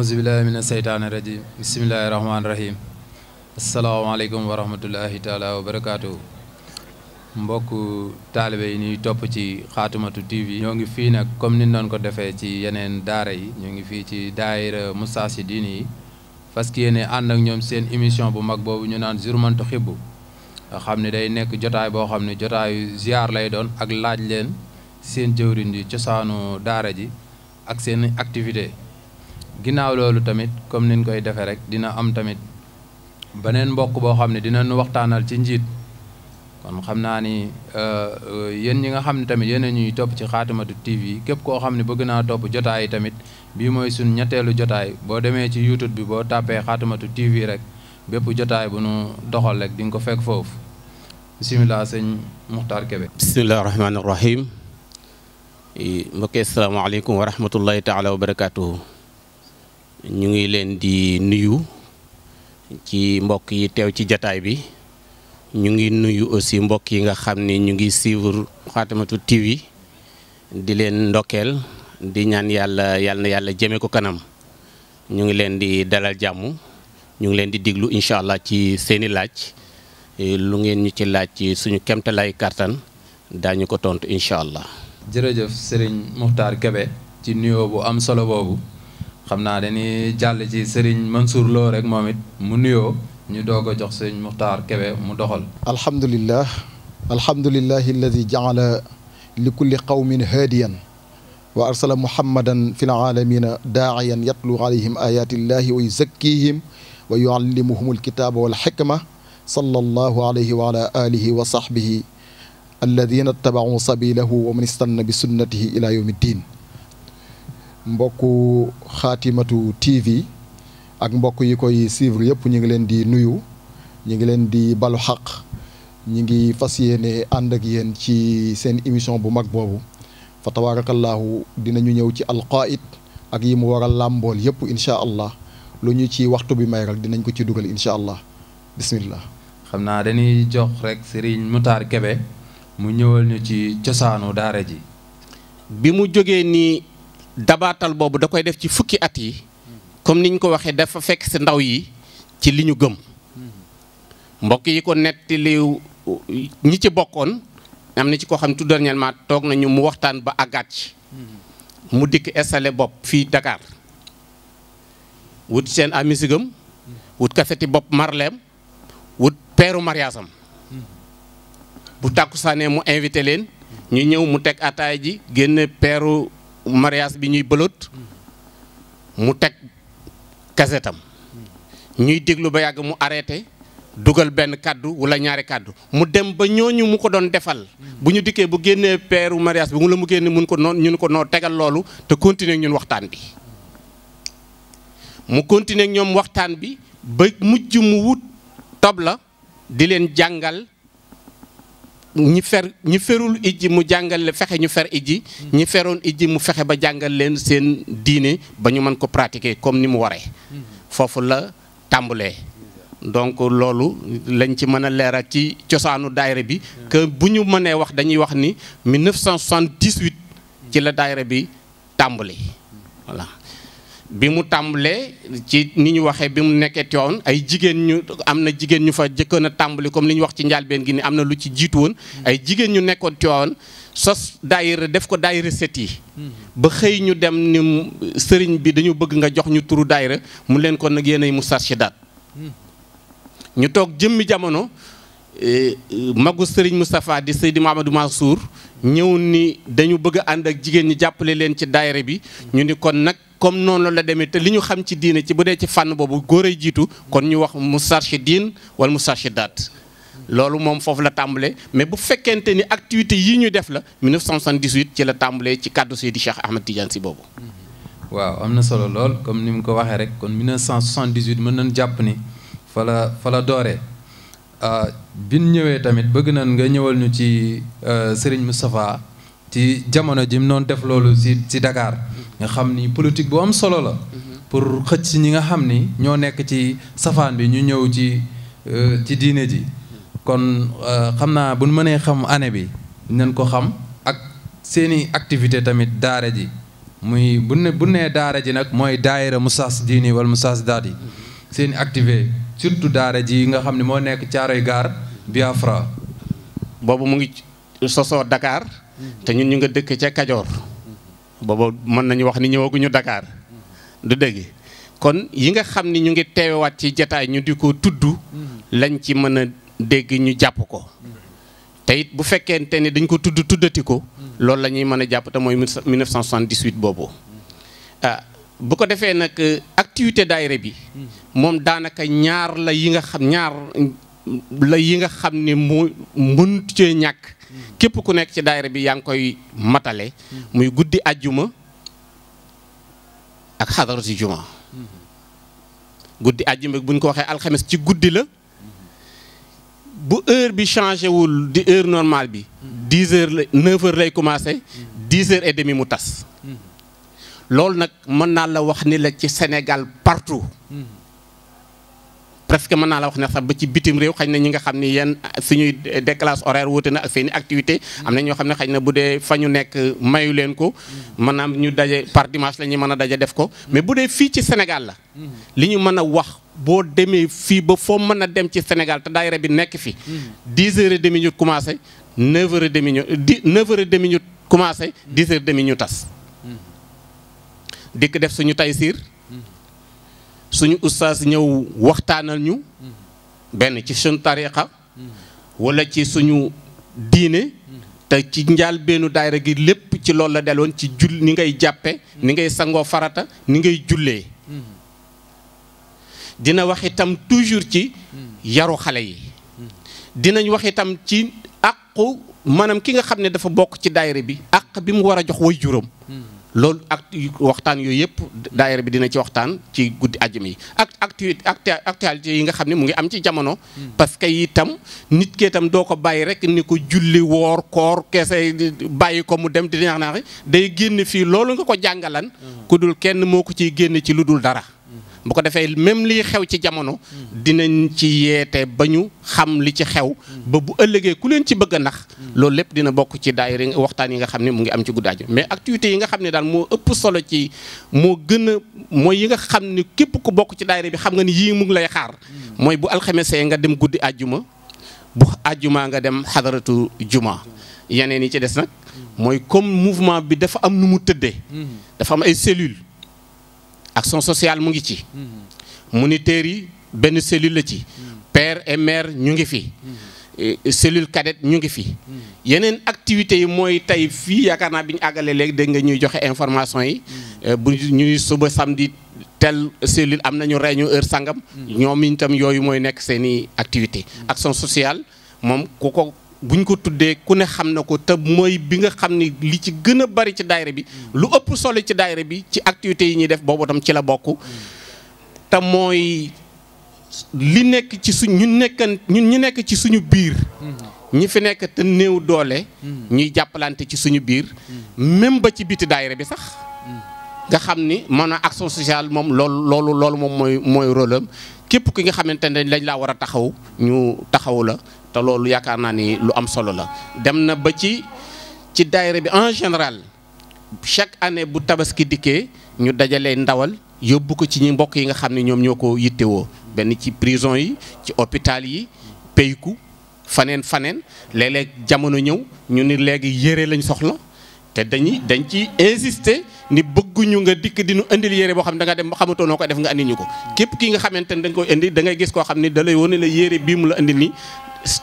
auzubillahi mina seytaani rajim bismillahi rahmaani rahim asalaamaaleykum wa rahmatullahi taala wa barakaatu. mbokk taalibe yi ñuy topp ci Xaatimatu TV ñoo ngi fii nag comme ni doon ko defee ci yeneen daara yi ñoo ngi fii ci daayira Moustarchidine yi fas yéene ànd ak ñoom seen émission bu mag boobu ñu naan Zurmantu Xibbu nga xam ne day nekk jotaay boo xam ne jotaayu ziar lay doon ak laaj leen seen jëwriñ yi cosaanu daara ji ak seen activité. ginnaaw loolu tamit comme niñ koy defee rek dina am tamit beneen mbokk boo xam ne dinañu waxtaanal ci njiit kon xam naa ni yéen ñi nga xam ne tamit yéen a ñuy topp ci Xaatimatu TV képp koo xam ne bëgg naa topp jotaay yi tamit bii mooy suñ ñetteelu jotaay boo demee ci YouTube bi boo tàppee Xaatimatu TV rek bépp jotaay bu nu doxal rek di nga ko fekk foofu bisimilah sëñ Muxtaar Kebe. bisimilah rahmaani rahim mbokki asalaamaaleykum wa rahmatullahi taala wa barakaatuhu. ñu ngi leen di nuyu ci mbokk yi teew ci jataay bi ñu ngi nuyu aussi mbokk yi nga xam ne ñu ngi suivre Xaatimatu TV di leen ndokkeel di ñaan yàlla na yàlla jëme ko kanam ñu ngi leen di dalal jàmm ñu ngi leen di diglu incha allah ci seeni laaj lu ngeen ñu ci laaj ci suñu kemtalaay kàttan daañu ko tontu incha allah. jërëjëf Serigne Muxtaar Kebe ci nuyoo bu am solo boobu. xam naa dañuy jàll ci Serigne Mansour Lo rek moom it mu nuyoo ñu doog a jox Serigne Muxtaar Kebe mu doxal. alhamdulillah alladi jaala li kulli qawmin haadiyan wa arsala muhammadan fi laalamina daaciyan yatlu alayhim ayatillahi wa yuzakkihim wa yuallimuhum alkitaba walxikma sallallahu alayhi wa ala alihi wa sahbihi alladina ittabacuu sabilahu wa man istanna bi sunnatihi ila yawmi ddin. mbokku Xaatimatu TV ak mbokk yi koy suivre yëpp ñu ngi leen di nuyu ñu ngi leen di balu xaq ñu ngi fas yéene ànd ak yéen ci seen émission bu mag boobu fa tabaarakallaahu dinañu ñëw ci alqaid ak yi mu war a làmbool yëpp incha allah lu ñu ci waxtu bi may rek dinañ ko ci dugal incha allah bismillah. xam naa dañuy jox rek Serigne Muxtaar Kebe mu ñëwal ñu ci cosaanu daara ji. bi mu jógee nii. dabaatal boobu da koy def ci fukki at yi comme niñ ko waxee dafa fekk si ndaw yi ci li ñu gëm mbokk yi ko nettali ñi ci bokkoon am na ci koo xam ne tout dernièrement toog nañu mu waxtaan ba àggaat ci mu dikk installé bopp fii Dakar wut seen amisigam wut kaseti bopp marleem wut peeru mariasam bu tàkkusaanee mu invité leen ñu ñëw mu teg ataay ji génne peeru mariage bi ñuy bëlot mu teg kasetam ñuy déglu ba yàgg mu arrêté dugal benn kàddu wala ñaari kàddu mu dem ba ñooñu mu ko doon defal bu ñu dikkee bu génnee peeru mariage bi mu la mu génne mun ko noonu ñun ko noo tegal loolu te continuer ñun waxtaan bi mu continuer ak ñoom waxtaan bi ba mujj mu wut tabla di leen jàngal ñi ferul ijji mu jàngal fexe ñu fer ijji ñi feroon ijji mu fexe ba jàngal leen seen diine ba ñu mën ko pratiquer comme ni mu waree foofu la tàmbalee donc loolu lañ ci mën a leeral ci cosaanu daayira bi que bu ñu mënee wax dañuy wax ni 1978 ci la daayira bi tàmbali voilà bi mu tàmbalee ci ni ñu waxee bi mu nekkee Tiwaawan ay jigéen ñu am na jigéen ñu fa jëkkoon a tàmbali comme li ñu wax ci njàlbeen gi ni am na lu ci jiitu woon ay jigéen ñu nekkoon Tiwaawan sos daayira def ko daayira set yi ba xëy ñu dem ni sëriñ bi dañu bëgg nga jox ñu turu daayira mu leen ko nag yéenay Moustarchidaat ñu toog jëmmi jamono magu sëriñ Moustapha di Seydi Mouhamadou Mansour ñëw ni dañu bëgg a ànd ak jigéen ñi jàppale leen ci daayira bi ñu ni kon nag comme noonu la demee te li ñu xam ci diine ci bu dee ci fànn boobu góor ay jiitu kon ñu wax Moustarchidine wala Moustarchidaat loolu moom foofu la tàmbalee mais bu fekkente ni activité yii ñu def la 1978 ci la tàmbalee ci kàddu Seydi Cheikh Ahmed Tidiane Sy boobu. waaw am na solo lool comme ni mu ko waxee rek kon 1978 mën nañ jàpp ni fa la dooree bin ñëwee tamit bëgg nañ nga ñëwal ñu ci Serigne Moustapha ci jamono ji mu noonu def loolu ci Dakar nga xam ni politique bu am solo la pour xëcc si ñi nga xam ni ñoo nekk ci safaan bi ñu ñëw ci diine ji kon xam naa bu ñu mënee xam année bi nañ ko xam ak seeni activité tamit daara ji muy bu nee daara ji nag mooy daayira Musaas diini wala Musaas daadi seen activité surtout daara ji nga xam ne moo nekk Caaroy Gaar Biafra. boobu mu ngi sosoo Dakar te ñun ñu nga dëkk ca Kajoor boobu mën nañu wax ni ñëwaguñu Dakar du dëgg kon yi nga xam ni ñu ngi teewaat ci jataay ñu di ko tudd lañ ci mën a dégg ñu jàpp ko te it bu fekkente ni dañ ko tuddati ko loolu la ñuy mën a jàpp te mooy 1978 boobu bu ko defee nag activité daayira bi moom daanaka ñaar la yi nga xam ne moo mënut cee ñàkk képp ku nekk ci daayira bi yaa ngi koy matale muy guddi àjjuma ak xadaratu juma guddi àjjuma bu ñu ko waxee alxames ci guddi la bu heure bi changé wul di heure normale bi 10 heures la 9 heures lay commencé 10 heures et demi mu tas loolu nag mën naa la wax ni la ci Sénégal partout presque mën naa la wax ne sax ba ci bitim réew xëy na ñi nga xam ni yenn suñuy décalage horaire wuute na ak seeni activité am na ñoo xam ne xëy na bu dee fa ñu nekk mayu leen ko maanaam ñu daje par dimanche la ñuy mën a daje def ko mais bu dee fii ci Sénégal la li ñu mën a wax boo demee fii ba foo mën a dem ci Sénégal te daayira bi nekk fi 10 heures et demi ñu commencé 9 heures et demi ñu 9 heures et demi ñu commencé 10 heures et demi ñu tas dikk def suñu taysiir suñu ustaas ñëw waxtaanal ñu benn ci suñu tariqa wala ci suñu diine te ci njaal beenu daayira gi lépp ci loolu la delloon ci ni ngay jàppe ni ngay sangoo farata ni ngay jullee dina wax itam toujours ci yaru xale yi dinañ wax itam ci àqu maanaam ki nga xam ne dafa bokk ci daayira bi àq bi mu war a jox way juróom loolu ak waxtaan yooyu yëpp daayira bi dina ci waxtaan ci guddi àjjuma yi ak actualité yi nga xam ne mu ngi am ci jamono parce que itam nit ki itam doo ko bàyyi rek ni ko julli woor koor kese bàyyi ko mu dem di naax day génn fii loolu nga ko jàngalan ku dul kenn moo ko ciy génn ci lu dul dara bu ko defee même liy xew ci jamono dinañ ci yeete ba ñu xam li ci xew ba bu ëllëgee ku leen ci bëgg a nax loolu lépp dina bokk ci daayira waxtaan yi nga xam ne mu ngi am ci guddi àjjuma mais activités yi nga xam ne daal moo ëpp solo ci moo gën a mooy yi nga xam ne képp ku bokk ci daayira bi xam nga ni yii mu ngi lay xaar mooy bu alxamesee nga dem guddi àjjuma bu àjjuma nga dem xadaratu juma yeneen yi ci des nag mooy comme mouvement bi dafa am nu mu tëddee dafa am ay cellules action sociale mu ngi ci moniteurs yi benn cellule la ci père et mère ñu ngi fi cellule cadette ñu ngi fi yeneen activités yi mooy tey fii yaakaar naa bi ñu àggalee léegi dégg nga ñuy joxe information yi bu ñuy suba samedi tel cellule am nañu réunion heure sangam ñoom itam yooyu mooy nekk seeni activité action sociale moom ku ko buñ ko tuddee ku ne xam na ko te mooy bi nga xam ni li ci gën a bari ci daayira bi lu ëpp solo ci daayira bi ci activités yi ñuy def boobu tam ci la bokk te mooy li nekk ci ñun ñu nekk ci suñu biir ñi fi nekk te néew doole ñuy jàppalante ci suñu biir même ba ci biti daayira bi sax nga xam ni maanaam action sociale moom loolu moom mooy rôle am képp ki nga xamante ne lañ laa war a taxaw ñu taxaw la te loolu yaakaar naa ni lu am solo la dem na ba ci daayira bi en général chaque année bu tabaski dikkee ñu dajalee ndawal yóbbu ko ci ñi mbokk yi nga xam ne ñoom ñoo ko yittewoo benn ci prison yi ci hôpital yi payku faneen léeg-léeg jamono ñëw ñu ni léegi yére lañ soxla te dañ ci insister ni bëgguñu nga dikk di nu indil yére boo xam ne da nga dem xamatoo noo ko def nga andi ñu ko képp ki nga xamante ne dañ koy indi da ngay gis koo xam ne da lay wane la yére bii mu la indil ni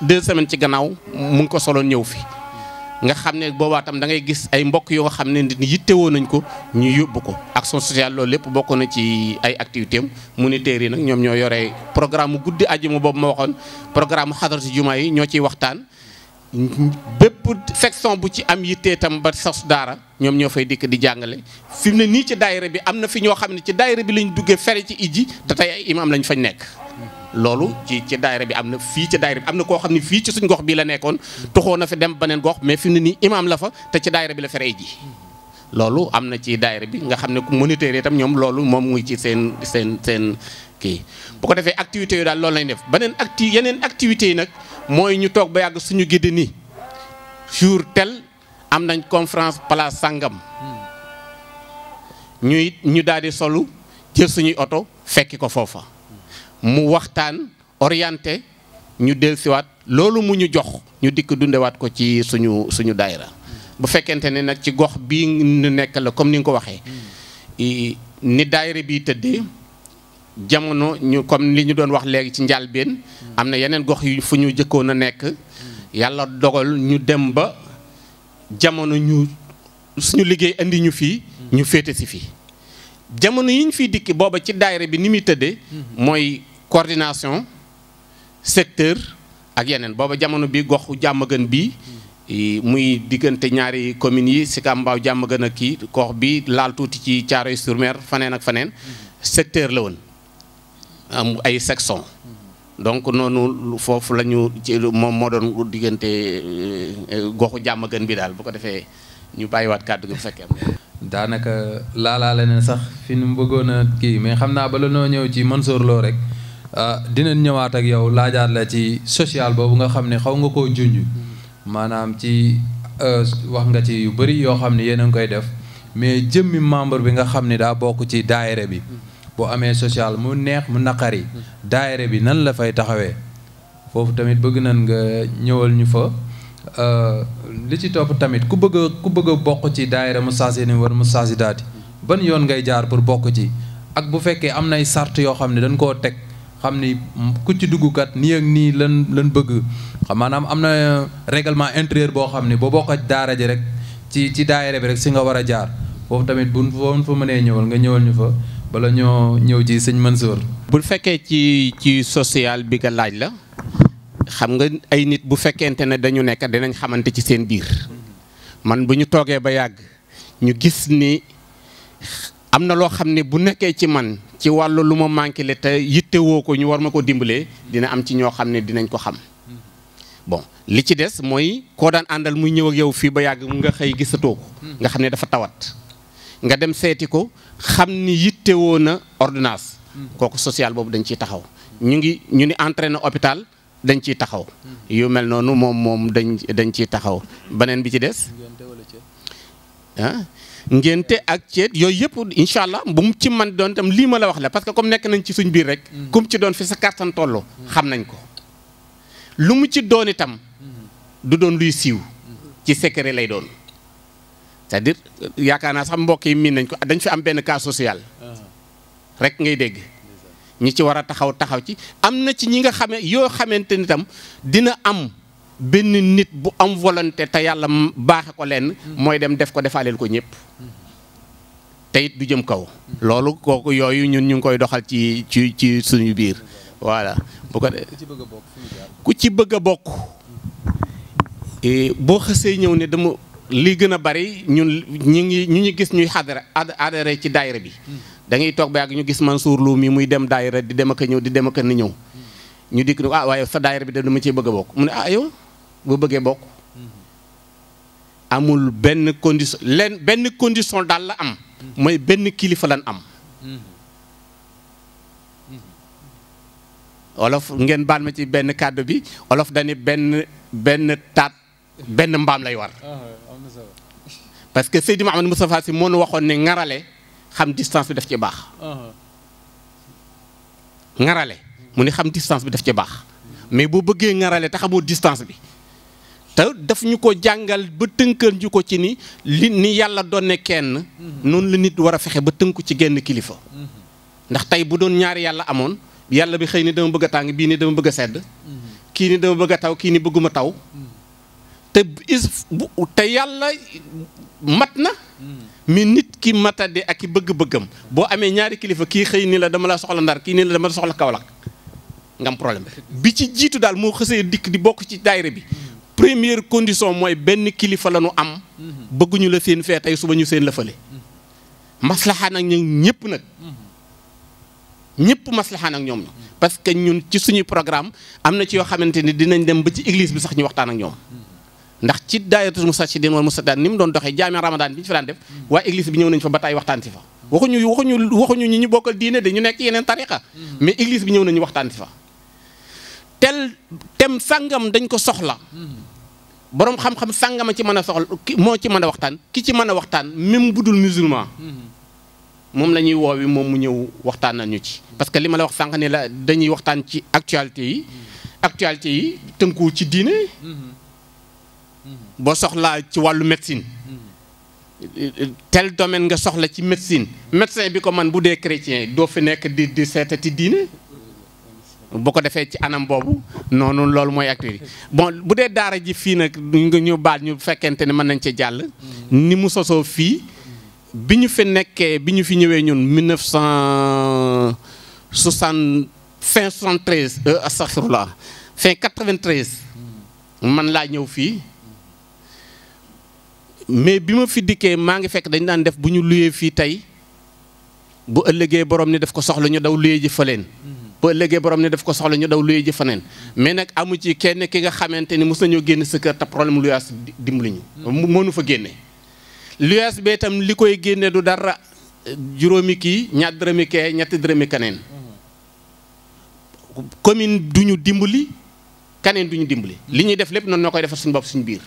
2 semaines ci gannaaw mu ngi ko soloon ñëw fi nga xam ne boobaa tam da ngay gis ay mbokk yoo xam ne yittewoo nañ ko ñu yóbbu ko action sociale loolu lépp bokk na ci ay activité am moniteurs yi nag ñoom ñoo yore programme mu guddi àjjuma boobu ma waxoon programme xadaratu jumaa yi ñoo ciy waxtaan bépp section bu ci am yittee tam ba sos daara ñoom ñoo fay dikk di jàngale fi mu ne nii ci daayira bi am na fi ñoo xam ne ci daayira bi lañ duggee fere ci ijji te tey ay imam lañ fañ nekk loolu ci daayira bi am na fii ci daayira bi am na koo xam ne fii ci suñ gox bii la nekkoon toxoo na fi dem beneen gox mais fi mu ne nii imam la fa te ci daayira bi la fere ijji loolu am na ci daayira bi nga xam ne moniteurs yi itam ñoom loolu moom muy ci seen kii bu ko defee activités yooyu daal loolu lañ def beneen yeneen activités yi nag mooy ñu toog ba yàgg suñu gidde ni jour tel am nañ conférence place sangam ñu daal di solu jël suñuy oto fekki ko foofa mu waxtaan orienté ñu dellusiwaat loolu mu ñu jox ñu dikk dundewaat ko ci suñu daayira bu fekkente ne nag ci gox bii ñu nekk la comme ni nga ko waxee ni daayira bi tëddee jamono ñu comme li ñu doon wax léegi ci njàlbéen am na yeneen gox yu fu ñu jëkkoon a nekk yàlla dogal ñu dem ba jamono ñu suñu liggéey andi ñu fii ñu féete si fii jamono yi ñu fiy dikki booba ci daayira bi ni muy tëddee mooy coordination secteur ak yeneen booba jamono bi goxu Diamaguène bii muy diggante ñaari communes yi Sicap Mbao Diamaguène ak kii gox bi laal tuuti ci Thiaroye-sur-Mer faneen ak faneen secteur la woon am ay section donc noonu foofu la ñu ci moom moo doon diggante goxu Diamaguène bi daal bu ko defee ñu bàyyiwaat kàddu gi bu fekkee daanaka laalaale na sax fi nu bëggoon a kii mais xam naa bala noo ñëw ci Mansour Lo rek dinañ ñëwaat ak yow laajaat la ci social boobu nga xam ne xaw nga koo junj maanaam ci wax nga ci yu bëri yoo xam ne yéen a ngi koy def mais jëmmi membre bi nga xam ne daa bokk ci daayira bi boo amee social mu neex mu naqari daayira bi nan la fay taxawee foofu tamit bëgg nañ nga ñëwal ñu fa li ci topp tamit ku bëgg a bokk ci daayira Moustarchidine wala Moustarchidaty ban yoon ngay jaar pour bokk ci ak bu fekkee am nay sart yoo xam ne dañ koo teg xam ni ku ci duggukat nii ak nii lan bëgg xam maanaam am na règlement intérieur boo xam ne boo bokk daara ji rek ci daayira bi rek si nga war a jaar foofu tamit buñ fa mënee ñëwal nga ñëwal ñu fa bala ñoo ñëw ci sëñ Mansour. bu fekkee ci social bi nga laaj la xam nga ay nit bu fekkente ne dañu nekk dinañ xamante ci seen biir man bu ñu toogee ba yàgg ñu gis ni am na loo xam ne bu nekkee ci man ci wàllu lu ma manqué le te yittewoo ko ñu war ma ko dimbalee dina am ci ñoo xam ne dinañ ko xam bon li ci des mooy koo daan àndal muy ñëw ak yow fii ba yàgg nga xëy gisatoo ko nga xam ne dafa tawat nga dem seeti ko xam ni yittewoo na ordonnance kooku social boobu dañ ciy taxaw ñu ni entré na hôpital dañ ciy taxaw yu mel noonu moom dañ ciy taxaw beneen bi ci des ngénte ak ceet yooyu yëpp incha allah bu mu ci man doon tam lii ma la wax la parce que comme nekk nañ ci suñ biir rek kum ci doon fi sa kàttan toll xam nañ ko lu mu ci doon itam du doon luy siiw ci secret lay doon c'est-à-dire yaakaar naa sax mbokk yi miin nañ ko dañ fi am benn cas social rek ngay dégg ñi ci war a taxaw ci am na ci ñi nga xamee yoo xamante ni tam dina am benn nit bu am volonté te yàlla baaxe ko leen mooy dem def ko defaaleel ko ñëpp te it du jëm kaw loolu kooku yooyu ñun ñu ngi koy doxal ci suñu biir voilà bu ko ku ci bëgg a bokk boo xësee ñëw ne dama li gën a bari ñun ñu gis ñuy adhéré ci daayira bi da ngay toog ba yàgg ñu gis Mansour Lo mi muy dem daayira di dem ak ñëw di dem ak ni ñëw ñu dikk ne waaye sa daayira bi da dama ciy bëgg a bokk mu ne yow boo bëggee bokk amul benn condition daal la am mooy benn kilifa lan am olof ngeen baal ma ci benn kàddu bi olof dani benn taat benn mbaam lay war parce que Seydi Mouhamadou Moustapha Sy moo nu waxoon ne ŋarale xam distance bi daf ci baax ŋarale mu ne xam distance bi daf ci baax mais boo bëggee ŋarale te xamoo distance bi te daf ñu ko jàngal ba tënkal ñu ko ci ni yàlla doon ne kenn noonu la nit war a fexe ba tënku ci genn kilifa ndax tey bu doon ñaari yàlla amoon yàlla bi xëy ni dama bëgg a tàng bii ni dama bëgg a sedd kii ni dama bëgg a taw kii ni bëgguma taw te yàlla mat na mais nit ki matade ak i bëgg-bëggam boo amee ñaari kilifa kii xëy ni la dama la soxla Ndar kii ni la dama la soxla Kaolack nga am problème bi ci jiitu daal moo xësee dikk di bokk ci daayira bi première condition mooy benn kilifa la ñu am bëgguñu la seen fee tey suba ñu seen la fële maslaxaan ak ñoom ñëpp nag ñëpp maslaxaan ak ñoom parce que ñun ci suñuy programme am na ci yoo xamante ni dinañ dem ba ci église bi sax ñu waxtaan ak ñoom ndax ci daayiratul Moustarchidine wal Moustarchidaty ni mu doon doxee jaami Ramadan bi ñu fi daan def waa église bi ñëw nañ fa ba tay waxtaan si fa waxuñu ñi ñu bokkal diine de ñu nekk yeneen tariqa mais église bi ñëw nañu waxtaan si fa tel tem sàngam dañ ko soxla boroom xam-xam sàngama ci mën a soxla moo ci mën a waxtaan ki ci mën a waxtaan même bu dul musulman moom la ñuy woowi moom mu ñëw waxtaan nañu ci. parce que li ma la wax sànq ne la dañuy waxtaan ci actualité yi tënkuwul ci diine. boo soxlaa ci wàllu médecine. tel domaine nga soxla ci médecine médecin bi ko man bu dee chrétien doo fi nekk di seetati diine. boo ko defee ci anam boobu noonu loolu mooy activité bon bu dee daara ji fii nag nga ñu baal ñu fekkente ne mën nañ ci jàll. ni mu sosoo fii bi ñu fi nekkee bi ñu fi ñëwee ñun 1960 fin 73 astaghfirullah fin 93 man laa ñëw fii mais bi ma fi dikkee maa ngi fekk dañ daan def bu ñu luyee fii tey bu ëllëgee borom ni daf ko soxla ñu daw luyee ji fa leen. bu ëllëgee borom ne daf ko soxla ñu daw luyee ji faneen mais nag amu ci kenn ki nga xamante ni mos nañoo génn sa kër te problème luyaas dimbali ñu. mënu fa génne. luyaas bee itam li koy génne du dara juróomi kii ñaar dërëmi kee ñetti dërëmi kaneen. commune du ñu dimbali kaneen du ñu dimbali. li ñuy def lépp noonu ñoo koy defar suñu bopp suñu biir.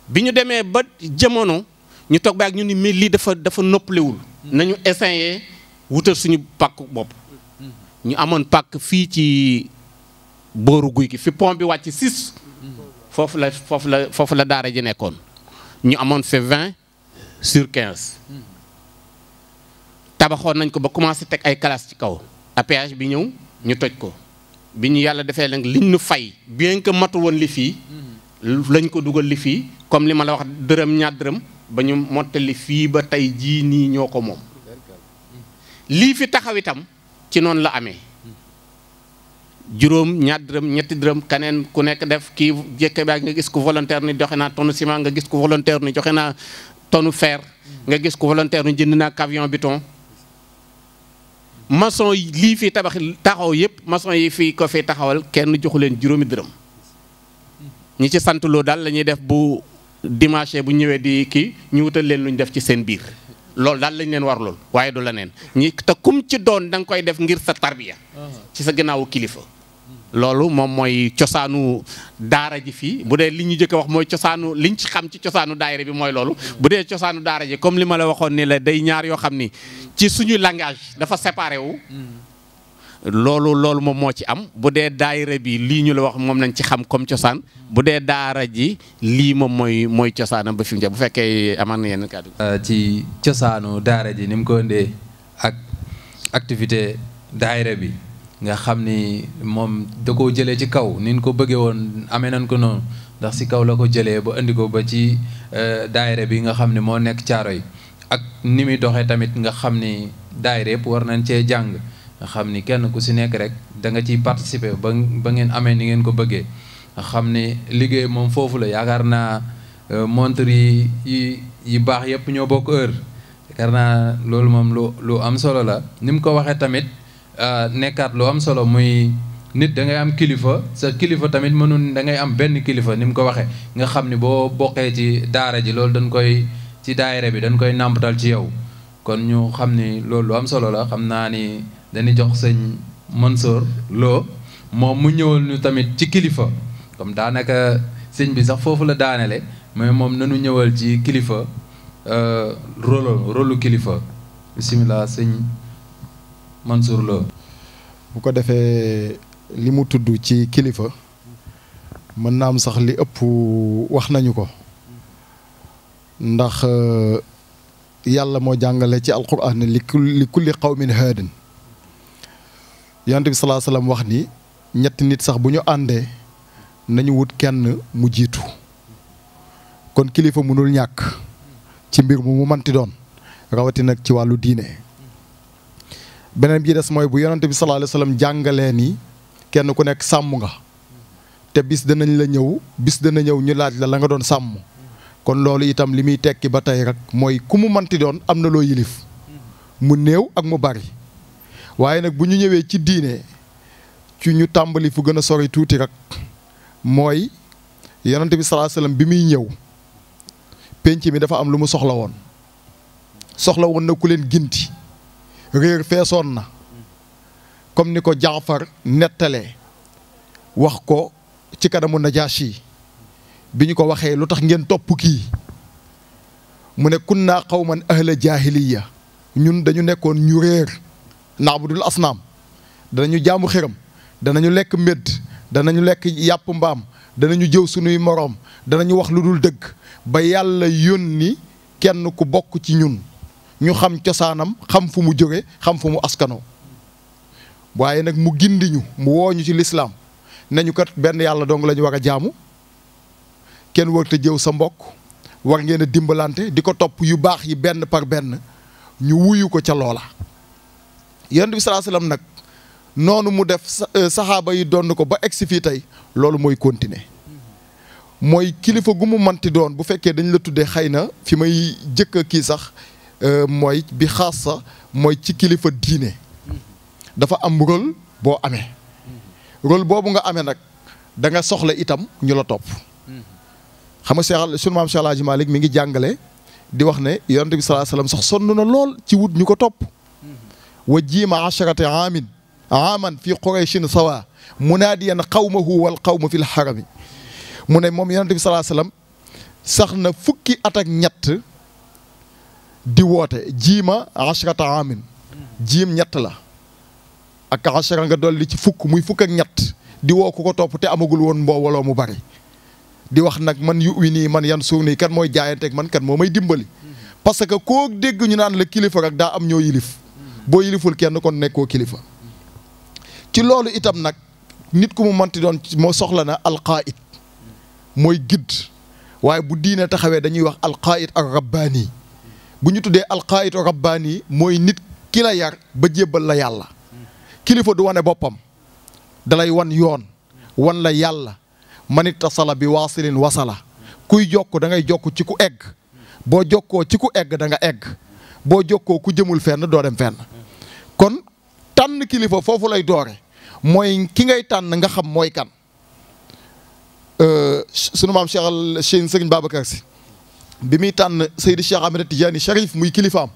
bi ñu demee ba jamono ñu toog ba ak ñu ni mais lii dafa noppalewul. nañu essayer wutal suñu pàkk bopp. ñu amoon pàkk fii ci booru guy gi fi pont bi wàcc 6 foofu la daara ji nekkoon ñu amoon fi 20/15 tabaxoon nañ ko ba commencé teg ay classes ci kaw APH bi ñëw ñu toj ko bi ñu yàlla defee nag liñ ñu fay bien que matu woon li fii lañ ko dugal li fii comme li ma la wax dërëm ñaar dërëm ba ñu mottali fii ba tey jii nii ñoo ko moom lii fi taxaw itam ci noonu la amee juróom ñaar dërëm ñetti dërëm kaneen ku nekk def kii jékke baag nga gis ku volontaire ni joxe naa tonne ciment nga gis ku volontaire ni joxe naa tonne fer nga gis ku volontaire ni jënd naa camion béton maçon yi lii fii taxaw yëpp maçon yi fii ko fi taxawal kenn joxu leen juróomi dërëm ñi ci sant loo daal la ñuy def bu dimanche bu ñëwee di kii ñu wutal leen lu ñu def ci seen biir loolu daal lañ leen war lool waaye du la neen ñi te kum ci doon da nga koy def ngir sa tarbiya ci sa gannaawu kilifa loolu moom mooy cosaanu daara ji fii bu dee li ñu jëkk a wax mooy cosaanu liñ ci xam ci cosaanu daayira bi mooy loolu bu dee cosaanu daara ji comme li ma la waxoon ni la day ñaar yoo xam ni ci suñu langage dafa séparé wu loolu moom moo ci am bu dee daayira bi lii ñu la wax moom nañ ci xam comme cosaan bu dee daara ji lii moom mooy cosaanam ba fi mu bu fekkee amaan na yenn kàddu ci cosaanu daara ji ni mu ko indee ak activité daayira bi nga xam ni moom da koo jëlee ci kaw ni ñu ko bëggee woon amee nañ ko noonu ndax si kaw la ko jëlee ba indi ko ba ci daayira bi nga xam ne moo nekk Caaroy ak ni muy doxee tamit nga xam ni daayira yëpp war nañ cee jàng nga xam ni kenn ku si nekk rek da nga ciy participer ba ngeen amee ni ngeen ko bëggee nga xam ni liggéey moom foofu la yaakaar naa montre yi baax yëpp ñoo bokk heure yaakaar naa loolu moom lu am solo la ni mu ko waxee tamit nekkaat lu am solo muy nit da ngay am kilifa sa kilifa tamit mënul da ngay am benn kilifa ni mu ko waxee nga xam ni boo bokkee ci daara ji loolu dañ koy ci daayira bi dañ koy nàmpatal ci yow kon ñu xam ni loolu lu am solo la xam naa ni dañuy jox sëñ Mansour Lo moom mu ñëwal ñu tamit ci kilifa comme daanaka sëñ bi sax foofu la daanele mais moom nañu ñëwal ci kilifa rôlu kilifa bisimilah sëñ Mansour Lo bu ko defee li mu tudd ci kilifa mën naa am sax li ëpp wax nañu ko ndax yàlla moo jàngale ci alquran ne li kulli qawmin haadin yonent bi salaa salaam wax ni ñetti nit sax bu ñu àndee nañu wut kenn mu jiitu kon kilifa mënul ñàkk ci mbir mu manti doon rawati nag ci wàllu diine beneen bi des mooy bu yonent bi salaa salaam jàngalee ni kenn ku nekk sàmm nga te bis dana ñëw ñu laaj la nga doon sàmm kon loolu itam li muy tekki ba tey rek mooy ku mu manti doon am na loo yilif mu néew ak mu bari waaye nag bu ñu ñëwee ci diine ci ñu tàmbali fu gën a sori tuuti rek mooy yonent bi salaa salaam bi muy ñëw penc mi dafa am lu mu soxla woon na ku leen ginti réer feesoon na comme ni ko Jaafar nettalee wax ko ci kanamu Najaashi bi ñu ko waxee lu tax ngeen topp kii mu ne kunna qawman ahla jaahiliya ñun dañu nekkoon ñu réer naabudul asnaam danañu jaamu xëram danañu lekk médd danañu lekk yàpp mbaam danañu jëw sunuy moroom danañu wax lu dul dëgg ba yàlla yónni kenn ku bokk ci ñun ñu xam cosaanam xam fu mu jóge xam fu mu askanoo waaye nag mu gindiñu mu wooñu ci lislaam nañu kat benn yàlla dong la ñu war a jaamu kenn war te jëw sa mbokk war ngeen a dimbalante di ko topp yu baax yi benn par benn ñu wuyu ko ca loola yonent bi sallallahu alayhi wasallam nag noonu mu def saxaaba yi doon ko ba egsi fii tey loolu mooy continuer mooy kilifa gu mu manti doon bu fekkee dañ la tuddee xëy na fi may jëkk a kii sax mooy bi xaas sa mooy ci kilifa diine dafa am rôle boo amee rôle boobu nga amee nag da nga soxla itam ñu la topp xam nga Cheikh sunu maam Cheikh El Hadji Malick mi ngi jàngale di wax ne yonent bi sallallahu alayhi wasallam sax sonn na lool ci wut ñu ko topp wa jiima asharati aaman fi qurayshin sawa munaadiyan qawmahu wal qawmu fil harami mu ne moom yonent bi sallallahu alayhi wasallam sax na fukki at ak ñett di woote jiima asharata aamin jiim ñett la ak ashara nga dolli ci fukk muy fukk ak ñett di woo ku ko topp te amagul woon mbooloo mu bari di wax nag man yu wi nii man yan suur nii kan mooy jaayanteeg man kan moo may dimbali parce que koo dégg ñu naan la kilifa rek daa am ñoo yilif boo yiliful kenn kon nekkoo kilifa ci loolu itam nag nit ku mu manti doon moo soxla na alqaid mooy gidd waaye bu diine taxawee dañuy wax alqaid ar rabbaani bu ñu tuddee alqaid ar rabbaani mooy nit ki la yar ba jébbal la yàlla kilifa du wane boppam dalay wan yoon wan la yàlla man ittasala bi waasilin wasala kuy jokk da ngay jokk ci ku egg boo jokkoo ci ku egg da nga egg boo jokkoo ku jëmul fenn doo dem fenn kon tànn kilifa foofu lay doore mooy ki ngay tànn nga xam mooy kan sunu maam Cheikh al Cheikh Serigne Babacar Sy bi muy tànn Seydi Cheikh Ahmed Tidiane Cherif muy kilifaam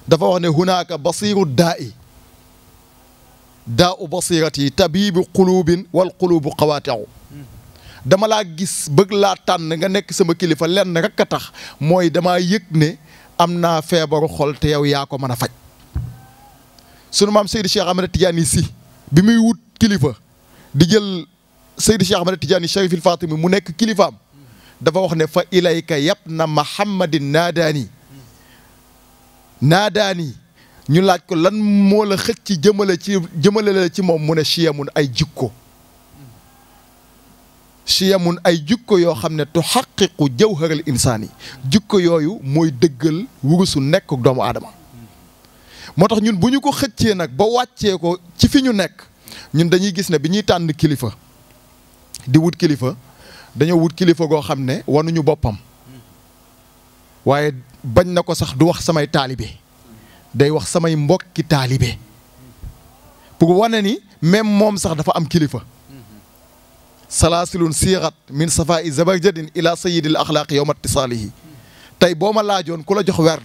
dafa wax ne hunaaka basiru daa u basirati tabibu qulubin wal qulubu qawaati'u dama laa gis bëgg laa tànn nga nekk sama kilifa lenn rek a tax mooy damaa yëg ne am naa feebaru xol te yow yaa ko mën a faj sunu maam Seydi Cheikh Ahmed Tidiane Sy bi muy wut kilifa di jël Seydi Cheikh Ahmed Tidiane Cherif il Fatimi mu nekk kilifaam dafa wax ne fa ilayka yabna Muhammadin naadaani ñu laaj ko lan moo la xëcc jëmale la ci moom mu ne chiyamun ay jikko yoo xam ne tuhaqiqu jawharal insaani jikko yooyu mooy dëggal wurusu nekk doomu aadama moo tax ñun bu ñu ko xëccee nag ba wàccee ko ci fi ñu nekk ñun dañuy gis ne bi ñuy tànn kilifa di wut kilifa dañoo wut kilifa goo xam ne wanuñu boppam waaye bañ na ko sax du wax samay taalibe day wax samay mbokki taalibe pour wane ni même moom sax dafa am kilifa salaasilun siirat min safaa'i zabarjadin ila sayyidil axlaaqi yawma ittisaalihi tey boo ma laajoon ku la jox werd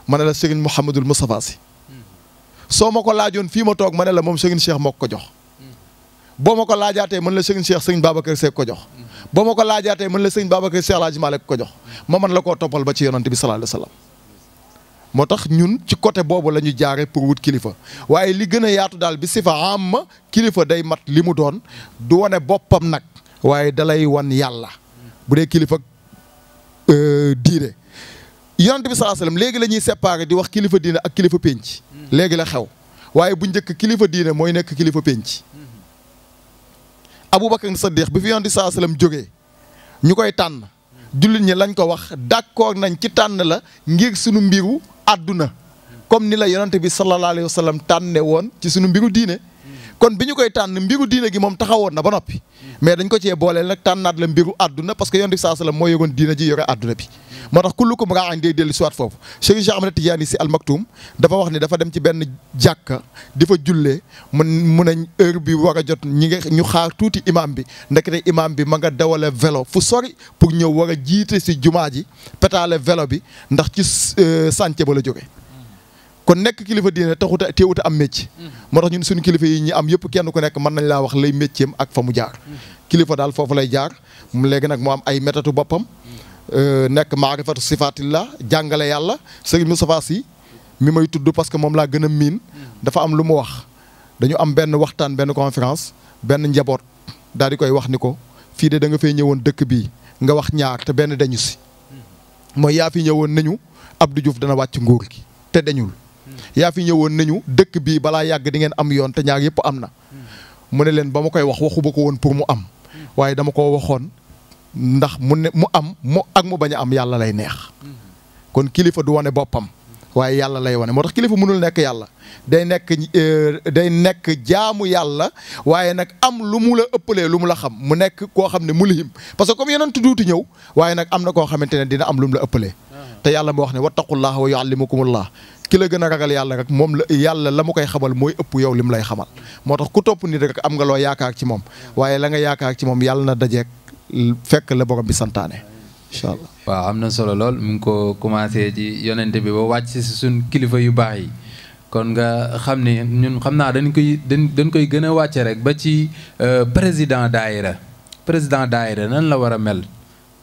ma ne la Serigne Mouhamadul Moustapha Sy soo ma ko laajoon fii ma toog ma ne la moom Serigne Cheikh moo ko jox boo ma ko laajaatee mën la Serigne Cheikh Serigne Babacar Seck ko jox boo ma ko laajaatee mën la Serigne Babacar Cheikh El Hadji Malick ko jox ma mën la koo toppal ba ci yonante bi sallallahu alayhi wa sallam moo tax ñun ci côté boobu la ñu jaaree pour wut kilifa waaye li gën a yaatu daal bi sifa am kilifa day mat li mu doon du wane boppam nag waaye dalay wan yàlla bu dee kilifa diine yonante bi sallallahu alayhi wa sallam léegi la ñuy séparer di wax kilifa diine ak kilifa pénc léegi la xew waaye bu njëkk kilifa diine mooy nekk kilifa pénc Aboubacar Saddiq bi fi yonante bi sallallahu alayhi wa sallam jógee ñu koy tànn jullit ñi lañ ko wax d'accord nañ ci tànn la ngir sunu mbiru àdduna comme ni la yonante bi sallallahu alayhi wa sallam tànne woon ci sunu mbiru diine kon bi ñu koy tànn mbiru diine gi moom taxawoon na ba noppi mais dañ ko cee booleel nag tànnaat la mbiru àdduna parce que yonante bi sallallahu alayhi wa sallam moo yoroon diine ji yore àdduna bi moo tax kullukum raa'in day dellu siwaat foofu Cheikh Ahmed Tidiane Sy Al Maktoum dafa wax ni dafa dem ci benn jàkka di fa jullee mun a heure bi war a jot ñu xaar tuuti imam bi ndekete imam bi ma nga dawale vélo fu sori pour ñëw war a jiite si jumaa ji pétale vélo bi ndax ci sànce ba la jóge kon nekk kilifa diine taxuta teewuta am métier moo tax ñun suñu kilifa yi ñi am yëpp kenn ku nekk mën nañ laa wax lay métier am ak fa mu jaar kilifa daal foofu lay jaar mu léegi nag moo am ay métatu boppam nekk maarifatu sifatillah jàngale yàlla Serigne Moustapha Sy mi may tudd parce que moom laa gën a miin dafa am lu mu wax dañu am benn waxtaan benn conférence benn njaboot daal di koy wax ni ko fii de da nga fay ñëwoon dëkk bii nga wax ñaar te benn dañu si mooy yaa fi ñëwoon nañu Abdou Diouf dana wàcc nguur gi te dañul yaa fi ñëwoon nañu dëkk bii balaa yàgg di ngeen am yoon te ñaar yëpp am na mu ne leen ba ma koy wax waxu ba ko woon pour mu am waaye dama ko waxoon ndax mu am mu ak mu bañ a am yàlla lay neex kon kilifa du wane boppam waaye yàlla lay wane moo tax kilifa mënul nekk yàlla day nekk jaamu yàlla waaye nag am lu mu la ëppalee lu mu la xam mu nekk koo xam ne mulhim parce que comme yeneen tudduuti ñëw waaye nag am na koo xamante ne dina am lu mu la ëppalee te yàlla moo wax ne wattaqullaha wa yuallimukumullah ki la gën a ragal yàlla rek moom la yàlla la mu koy xamal mooy ëpp yow li mu lay xamal moo tax ku topp nit rek am nga loo yaakaar ci moom waaye la nga yaakaar ci moom yàlla na dajeek fekk la borom bi santaane incha allah. waaw am na solo lool mu ngi ko commencé ci yonente bi ba wàcc si suñ kilifa yu baax yi kon nga xam ne ñun xam naa dañ koy gën a wàcce rek ba ci président daayira nan la war a mel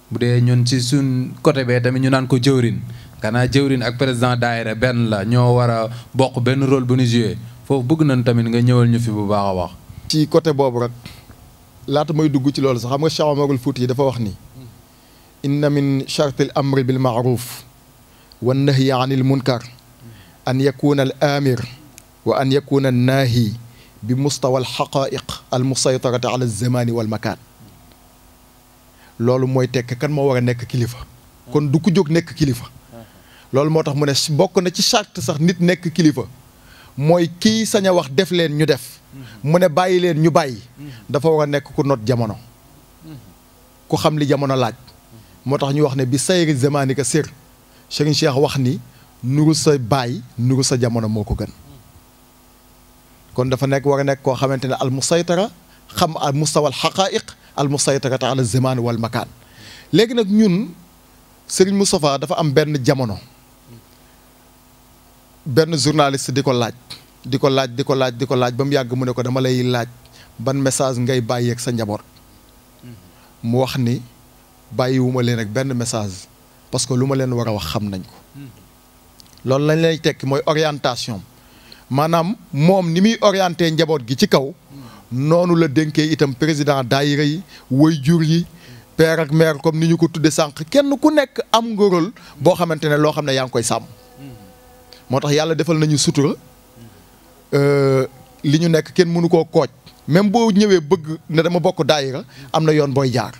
bu dee ñun ci suñ côté bee tamit ñu naan ko jëwrin xanaa jëwrin ak président daayira benn la ñoo war a bokk benn rôle bu ñu joué foofu bëgg nañ tamit nga ñëwal ñu fi bu baax a baax. ci côté boobu rek laata may dugg ci loolu sax xam nga Cheikh Omarul Fouti yi dafa wax ni inna min chartil amri bil maaruf wa nahyi anil munkar an yakuna al amir wa an yakuna an naahi bi mustawa al xaqaiq al musaytarati ala zamani wal makaan loolu mooy tekk kan moo war a nekk kilifa kon du ku jóg nekk kilifa loolu moo tax mu ne bokk na ci charte sax nit nekk kilifa mooy kii sañ a wax def leen ñu def mu ne bàyyi leen ñu bàyyi dafa war a nekk ku not jamono ku xam li jamono laaj moo tax ñu wax ne bi sayri zamani ka sir Serigne Cheikh wax ni nuru sa baay nuru sa jamono moo ko gën kon dafa nekk war a nekk koo xamante ne al musaytara xam al mustawa al xaqaiq al musaytara ala zaman wal makaan léegi nag ñun Serigne Moustapha dafa am benn jamono benn journaliste di ko laaj ba mu yàgg mu ne ko dama lay laaj ban message ngay bàyyeeg sa njaboot mu wax ni bàyyiwuma leen ak benn message parce que lu ma leen war a wax xam nañ ko loolu lañ lay tekki mooy orientation maanaam moom ni muy orienté njaboot gi ci kaw noonu la dénkee itam président daayira yi waajur yi père ak mère comme ni ñu ko tudde sànq kenn ku nekk am nga rôle boo xamante ne loo xam ne yaa ngi koy sàmm moo tax yàlla defal nañu sutura li ñu nekk kenn mënu koo kooj même boo ñëwee bëgg ne dama bokk daayira am na yoon booy jaar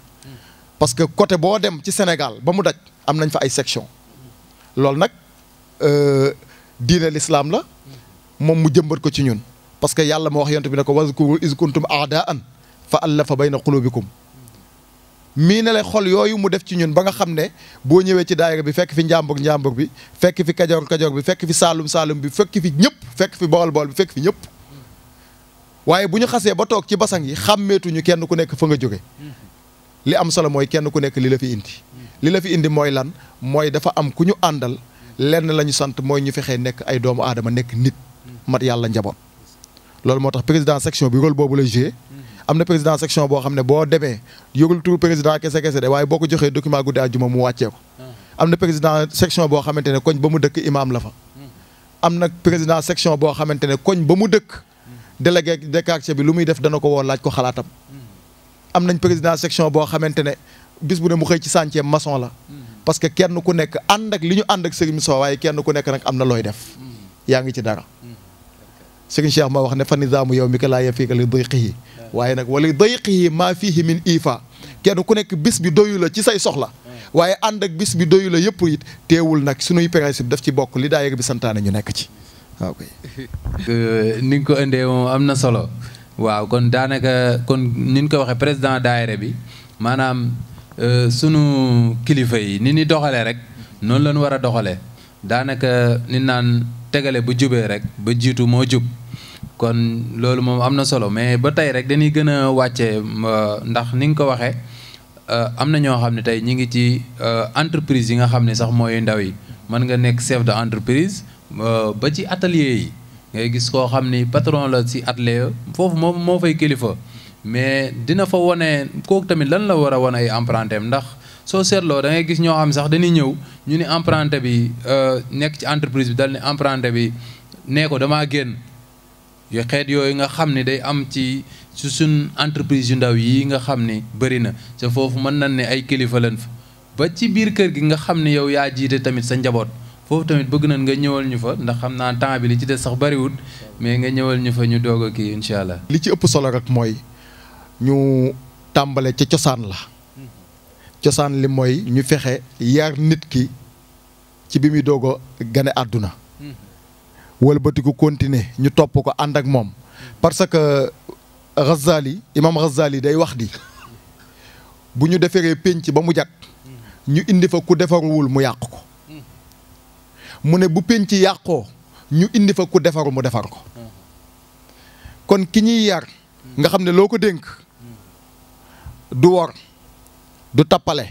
parce que côté boo dem ci Sénégal ba mu daj am nañ fa ay section loolu nag diine l'islam la moom mu jëmbat ko ci ñun parce que yàlla moo wax yonent bi ne ko wazkuru iz kuntum a'daan fa allafa bayna qulubikum mii ne la xol yooyu mu def ci ñun ba nga xam ne boo ñëwee ci daayira bi fekk fi njàmbur bi fekk fi kajoor bi fekk fi saalum bi fekk fi ñëpp fekk fi bool bi fekk fi ñëpp waaye bu ñu xasee ba toog ci basang yi xàmmeetuñu kenn ku nekk fa nga jóge li am solo mooy kenn ku nekk li la fi indi mooy lan mooy dafa am ku ñu àndal lenn la ñu sant mooy ñu fexee nekk ay doomu aadama nekk nit mat yàlla njaboot loolu moo tax président section bi rôle boobu lay joué am na président section boo xam ne boo demee yorul tur président kese de waaye boo ko joxee document guddi àjjuma mu wàccee ko am na président section boo xamante ne koñ ba mu dëkk imam la fa am na président section boo xamante ne koñ ba mu dëkk délégué de quartier bi lu muy def dana ko woo laaj ko xalaatam am nañ président section boo xamante ne bis bu ne mu xëy ci chantier maçon la parce que kenn ku nekk ànd ak li ñu ànd ak Serigne Sow waaye kenn ku nekk nag am na looy def yaa ngi ci dara Serigne Cheikh moo wax ne fa nizaamu yow mi ka laa yafiika li dayqihi waaye nag wala dayqihi maa fiihi min ifa kenn ku nekk bis bi doyu la ci say soxla waaye ànd ak bis bi doyu la yëpp it teewul nag suñuy principe daf ci bokk li daayira bi santaane ñu nekk ci waaw kay ni nga ko indee moom am na solo waaw kon daanaka kon ni ñu ko waxee président daayira bi maanaam sunu kilifa yi ni doxalee rek noonu lañu war a doxalee daanaka ni naan tegale bu jubee rek ba jiitu moo jub kon loolu moom am na solo mais ba tey rek dañuy gën a wàccee ndax ni nga ko waxee am na ñoo xam ne tey ñi ngi ci entreprise yi nga xam ne sax mooy ndaw yi mën nga nekk chef de entreprise ba ci atelier yi ngay gis koo xam ni patron la ci atelier foofu moom moo fay kilifa mais dina fa wane kooku tamit lan la war a wane ay emprunté ndax soo seetloo da ngay gis ñoo xam sax dañuy ñëw ñu ni emprunté bi nekk ci entreprise bi dal ni emprunté bi nee ko damaa génn yu xeet yooyu nga xam ne day am ci suñ entreprise yu ndaw yi nga xam ni bëri na te foofu mën nañ ne ay kilifa lañ fa ba ci biir kër gi nga xam ne yow yaa jiite tamit sa njaboot foofu tamit bëgg nañ nga ñëwal ñu fa ndax xam naa temps bi li ci des sax bëriwul mais nga ñëwal ñu fa ñu doog a kii incha allah. li ci ëpp solo rek mooy ñu tàmbale ca cosaan la cosaan li mooy ñu fexe yar nit ki ci bi muy doog a gane àdduna wëlbati ko continuer ñu topp ko ànd ak moom parce que Ghazali imam Ghazali day wax di bu ñu defaree pénc ba mu jag ñu indi fa ku defaruwul mu yàq ko mu ne bu pénc yàqoo ñu indi fa ku defaru mu defar ko kon ki ñuy yar nga xam ne loo ko dénk du wor du tappale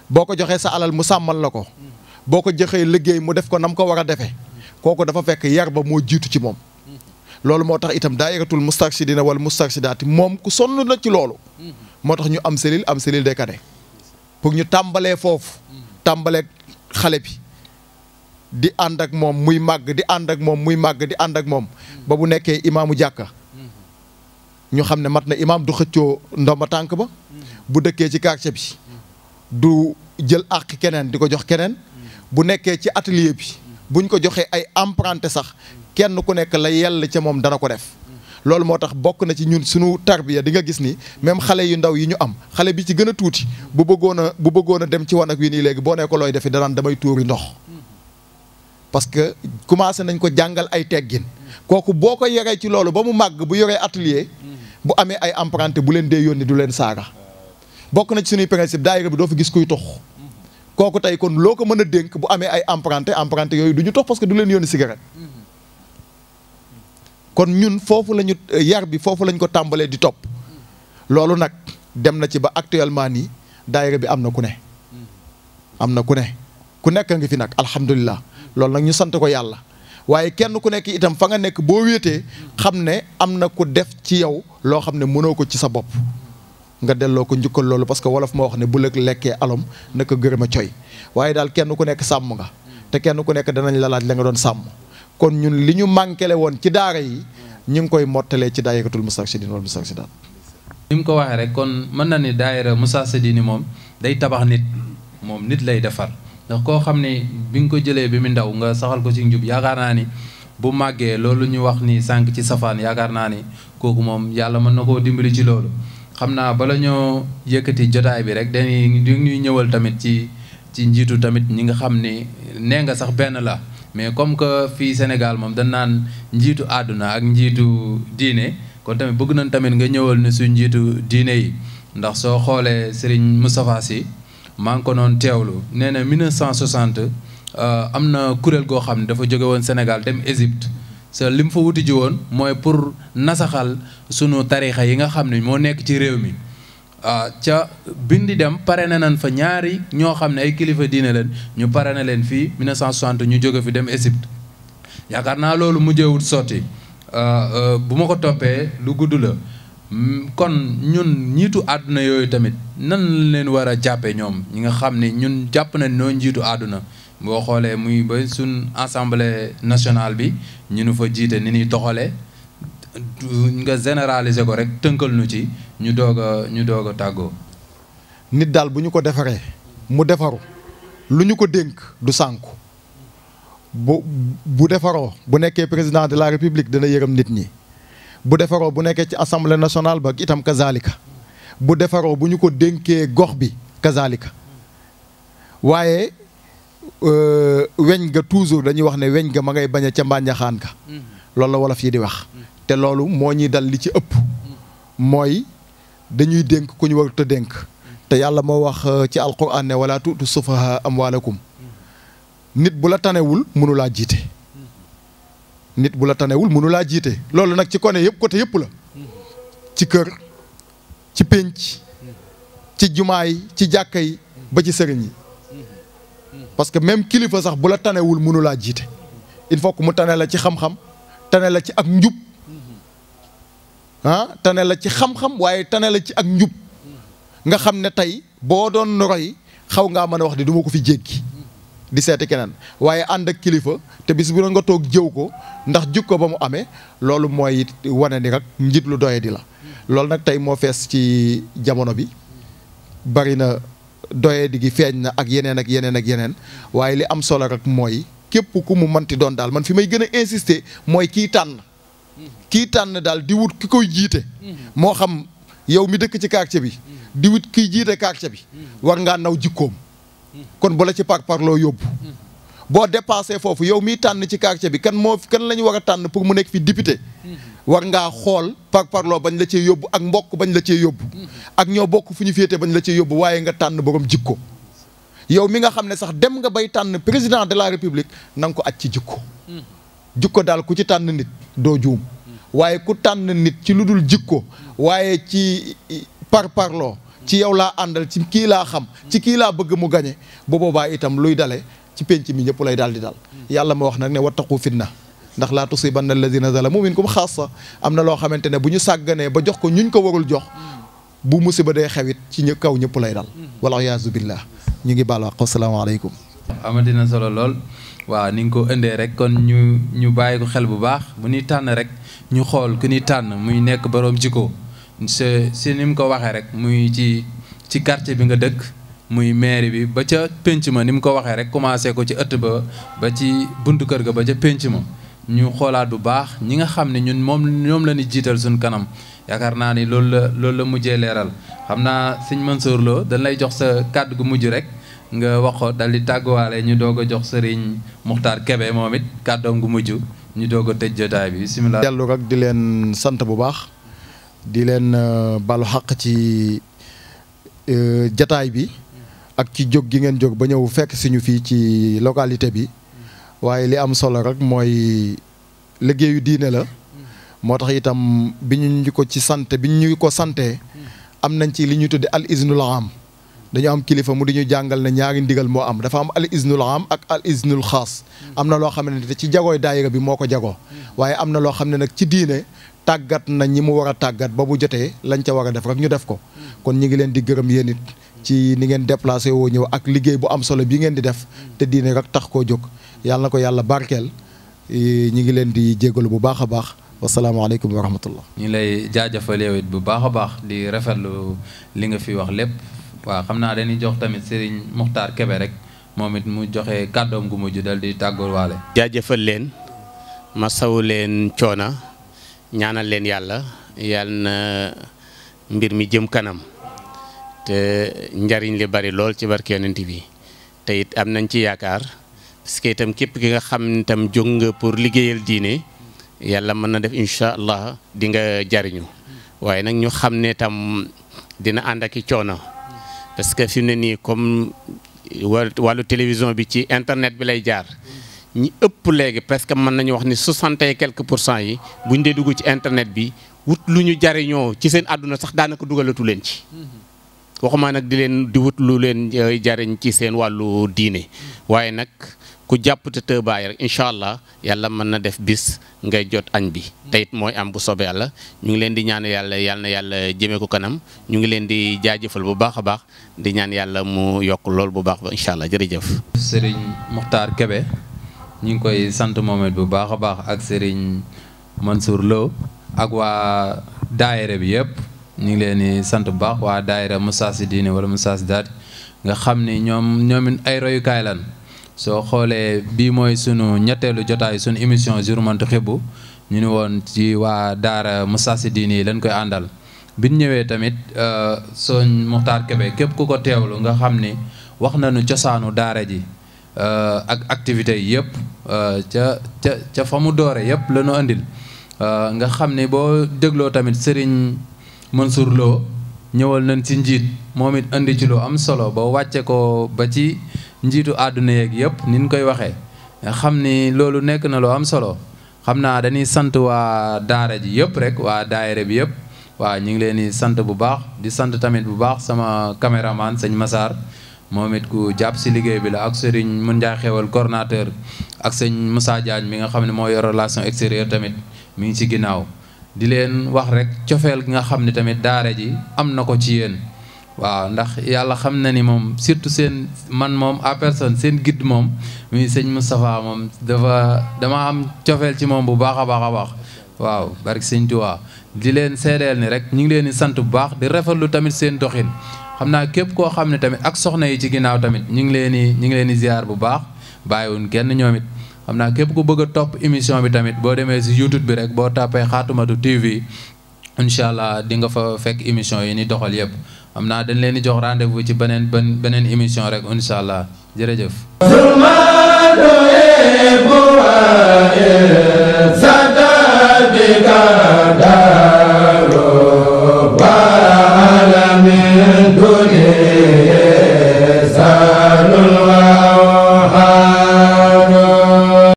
boo ko joxee sa alal mu sàmmal la ko boo ko joxee liggéey mu def ko nam ko war a defee kooku dafa fekk yar ba moo jiitu ci moom loolu moo tax itam daayiratul mustarshidina wala mustarshidaati moom ku sonn na ci loolu moo tax ñu am cellule des cadets pour ñu tàmbalee foofu tàmbalee xale bi di ànd ak moom muy màgg di ànd ak moom muy màgg di ànd ak moom ba bu nekkee imaamu jàkka ñu xam ne mat na imaam du xëccoo ndomba tànk ba bu dëkkee ci quartier bi du jël àq keneen di ko jox keneen bu nekkee ci atelier bi buñ ko joxee ay emprunté sax kenn ku nekk la yell ca moom dana ko def loolu moo tax bokk na ci ñun suñu tarbiya di nga gis ni même xale yu ndaw yi ñu am xale bi ci gën a tuuti bu bëggoon a dem ci wanag wi nii léegi boo nee ko looy defi danaan damay tuuri ndox parce que commencé nañ ko jàngal ay teggin kooku boo ko yoree ci loolu ba mu màgg bu yoree atelier bu amee ay emprunté bu leen dee yónni du leen saaga bokk na ci suñuy principe daayira bi doo fi gis kuy tox kooku tey kon loo ko mën a dénk bu amee ay emprunté yooyu du ñu tox parce que du leen yónni cigarette kon ñun foofu la ñu yar bi foofu lañ ko tàmbalee di topp loolu nag dem na ci ba actuellement nii daayira bi am na ku ne ku nekk ngi fi nag alhamdulilah loolu nag ñu sant ko yàlla waaye kenn ku nekk itam fa nga nekk boo wéetee xam ne am na ku def ci yow loo xam ne mënoo ko ci sa bopp nga delloo ko njukkal loolu parce que wolof moo wax ne bu la lekkee alom naka gërëm a coy waaye daal kenn ku nekk sàmm nga te kenn ku nekk danañ la laaj la nga doon sàmm kon ñun li ñu manqué woon ci daara yi ñu ngi koy mottalee ci daayiratul mustarshidin wal mustarshidaat. ni mu ko waxee rek kon mën na ni daayira mustarshidin moom day tabax nit moom nit lay defar ndax koo xam ne bi nga ko jëlee bi mu ndaw nga saxal ko ci njub yaakaar naa ni bu màggee loolu ñu wax ni sànq ci safaan yaakaar naa ni kooku moom yàlla mën na koo dimbali ci loolu. xam naa bala ñoo yëkkati jotaay bi rek dañuy ñëwal tamit ci njiitu tamit ñi nga xam ni nee nga sax benn la mais comme que fii Sénégal moom dañ naan njiitu àdduna ak njiitu diine kon tamit bëgg nañ tamit nga ñëwal ne suñ njiitu diine yi ndax soo xoolee Serigne Moustapha Sy maa ngi ko noon teewlu nee na 1960 am na kuréel goo xam ne dafa jóge woon Sénégal dem Égypte sa li mu fa wuti ji woon mooy pour nasaxal sunu tarixa yi nga xam ne moo nekk ci réew mi ca bindi dem pare na nañ fa ñaari ñoo xam ne ay kilifa diine leen ñu pare na leen fii 1960 ñu jóge fi dem Égypte yaakaar naa loolu mujjewut sotti bu ma ko toppee lu gudd la kon ñun njiitu àdduna yooyu tamit nan leen war a jàppe ñoom ñi nga xam ne ñun jàpp nañ noo njiitu àdduna boo xoolee muy ba suñ assemblée nationale bi ñu nu fa jiite ni ñuy doxalee nga généraliser ko rek tënkal nu ci ñu doog a tàggoo. nit daal bu ñu ko defaree mu defaru lu ñu ko dénk du sànku bu defaroo bu nekkee président de la république dana yërëm nit ñi bu defaroo bu nekkee ci assemblée nationale ba itam kazalika bu defaroo bu ñu ko dénkee gox bi kazalika waaye weñ ga toujours dañuy wax ne weñ ga ma ngay bañ a ca mbànjaxaan ka loolu la wolof yi di wax te loolu moo ñuy dal li ci ëpp mooy dañuy dénk ku ñu war te dénk te yàlla moo wax ci alquran ne wala tuutu sufaha amwaalakum nit bu la tanewul mënu laa jiite nit bu la tanewul mënu laa jiite loolu nag ci côté yëpp la ci kër ci pénc ci jumaa yi ci jàkka yi ba ci sëriñ yi parce que même kilifa sax bu la tanewul mënu laa jiite il faut que mu tane la ci xam-xam tane la ci ak njub tane la ci xam-xam waaye tane la ci ak njub nga xam ne tey boo doon roy xaw ngaa mën a wax di du ma ko fi jéggi di seeti keneen waaye ànd ak kilifa te bis bu nga toog jëw ko ndax jikko ba mu amee loolu mooy wane ni rek njiit lu doye di la loolu nag tey moo fees ci jamono bi bari na doye di gi feeñ na ak yeneen waaye li am solo rek mooy képp ku mu manti doon daal man fi may gën a insister mooy kii tànn daal di wut ki koy jiite moo xam yow mi dëkk ci quartier bi di wut kiy jiite quartier bi war ngaa naw jikkoom kon bu la ci parloo yóbbu boo dépassé foofu yow miy tànn ci quartier bi kan la ñu war a tànn pour mu nekk fi député war ngaa xool parloo bañ la cee yóbbu ak mbokk bañ la cee yóbbu ak ñoo bokk fu ñu féete bañ la cee yóbbu waaye nga tànn borom jikko yow mi nga xam ne sax dem nga bay tànn président de la république na nga ko aj ci jikko daal ku ci tànn nit doo juum waaye ku tànn nit ci lu dul jikko waaye ci parloo ci yow laa àndal ci kii laa xam ci kii laa bëgg mu gañe bu boobaa itam luy dale ci penc mi ñëpp lay daal di dal yàlla ma wax nag ne wattaqu fitna ndax laa tusibanna alladina zalamu minkum xaasa am na loo xamante ne bu ñu sàgganee ba jox ko ñuñ ko warul jox bu musiba dee xewit ci kaw ñëpp lay dal wala yaazu billah ñu ngi baal wax asalaamaaleykum amatina solo lool waaw ni nga ko indee rek kon ñu bàyyi ko xel bu baax bu ñuy tànn rek ñu xool ku ñuy tànn muy nekk borom jikko si ni mu ko waxee rek muy ci quartier bi nga dëkk muy mairie bi ba ca pénc ma ni mu ko waxee rek commencé ko ci ëtt ba ci buntu kër ga ba ca pénc ma ñu xoolaat bu baax ñi nga xam ne ñoom la ñu jiital suñ kanam yaakaar naa ni loolu la mujjee leeral xam naa sëñ Mansour Lo dañ lay jox sa kàddu gu mujj rek nga wax ko dal di tàgguwaale ñu doog a jox sëriñ Muxtaar Kebe moom it kàddoom gu mujj ñu doog a tëj jotaay bi bisimilah. dellu rek di leen sant bu baax di leen balu xaq ci jataay bi ak ci jóg gi ngeen jóg ba ñëw fekk suñu fii ci localité bi waaye li am solo rek mooy liggéeyu diine la moo tax itam bi ñu ko ci sant bi ñu ko santee am nañ ci li ñu tudde al iznul am dañu am kilifa mu di ñu jàngal ne ñaari ndigal moo am dafa am al iznul am ak al iznul xaas am na loo xam ne ci jagooy daayira bi moo ko jagoo waaye am na loo xam ne nag ci diine tàggat na ñi mu war a tàggat ba bu jotee lañ ca war a def rek ñu def ko kon ñi ngi leen di gërëm yéen it ci ni ngeen déplacé woo ñëw ak liggéey bu am solo bi ngeen di def te diine rek tax koo jóg yàlla na ko yàlla barkeel ñi ngi leen di jégalu bu baax a baax wasalaamaaleykum wa rahmatullah ñu lay jaajëfal yow it bu baax a baax di rafetlu li nga fi wax lépp waaw xam naa dañuy jox tamit Serigne Muxtaar Kebe rek moom it mu joxe kàddoom gu mujj dal di tàgguwaale. jaajëfal leen masawu leen coona ñaanal leen yàlla na mbir mi jëm kanam te njariñ li bari lool ci barke Yonent bi te it am nañ ci yaakaar parce que itam képp ki nga xam ne itam jóg nga pour liggéeyal diine yàlla mën na def incha allah di nga jariñu waaye nag ñu xam ne tam dina ànd ak i coono parce que fi mu ne nii comme wàllu télévision bi ci internet bi lay jaar ñi ëpp léegi presque mën nañu wax ni 60 et quelques % yi buñ dee dugg ci internet bi wut lu ñu jariñoo ci seen àdduna sax daanaka dugalatu leen ci waxuma nag di wut lu leen jariñ ci seen wàllu diine waaye nag ku jàpp te tëbaay rek incha allah yàlla mën na def bis ngay jot añ bi te it mooy am bu soobee yàlla ñu ngi leen di ñaan yàlla na yàlla jëmee ko kanam ñu ngi leen di jaajëfal bu baax a baax di ñaan yàlla mu yokk lool bu baax ba incha allah jërëjëf. Serigne Muxtaar Kebe ñu ngi koy sant moom it bu baax a baax ak Serigne Mansour Lo ak waa daayira bi yëpp ñu ngi leen di sant bu baax waa daayira Moustarchidine wala Moustarchidaty nga xam ni ñoom ay royukaay lan soo xoolee bii mooy sunu ñetteelu jotaay sunu émission Jurmantu Xibbu ñu ni woon ci waa daara Moustarchidine yi lañ koy àndal biñ ñëwee tamit sëñ Muxtaar Kebe képp ku ko teewlu nga xam ni wax nañu cosaanu daara ji ak activités yi yëpp ca fa mu doore yëpp la ñu andil nga xam ni boo dégloo tamit Serigne Mansour Lo ñëwal nañ ci njiit moom it andi ci lu am solo ba wàcce ko ba ci njiitu àdduna yeeg yëpp ni ñu koy waxee nga xam ni loolu nekk na lu am solo xam naa dañuy sant waa daara ji yëpp rek waa daayira bi yëpp waaw ñu ngi leen di sant bu baax di sant tamit bu baax sama caméraman sëñ Massar moom it ku jàpp si liggéey bi la ak Serigne Mun Njaay Xewal coordinateur ak sëñ Moussa Diagne mi nga xam ne moo yor relation extérieure tamit mi ngi ci ginnaaw di leen wax rek cofeel gi nga xam ne tamit daara ji am na ko ci yéen waaw ndax yàlla xam na ni moom surtout seen man moom à personne seen guide moom muy sëñ Moustapha moom dama am cofeel ci moom bu baax a baax a baax waaw barke sëñ Tuubaa di leen seedeel ni rek ñu ngi leen di sant bu baax di rafetlu tamit seen doxin xam naa képp koo xam ne tamit ak soxna yi ci ginnaaw tamit ñu ngi leen di ziar bu baax bàyyiwuñ kenn ñoom it xam naa képp ku bëgg a topp émission bi tamit boo demee si YouTube bi rek boo tàppee Xaatumatu TV incha allah di nga fa fekk émission yi ni doxal yëpp xam naa dañ leen di jox rendez-vous ci beneen émission rek incha allah jërëjëf.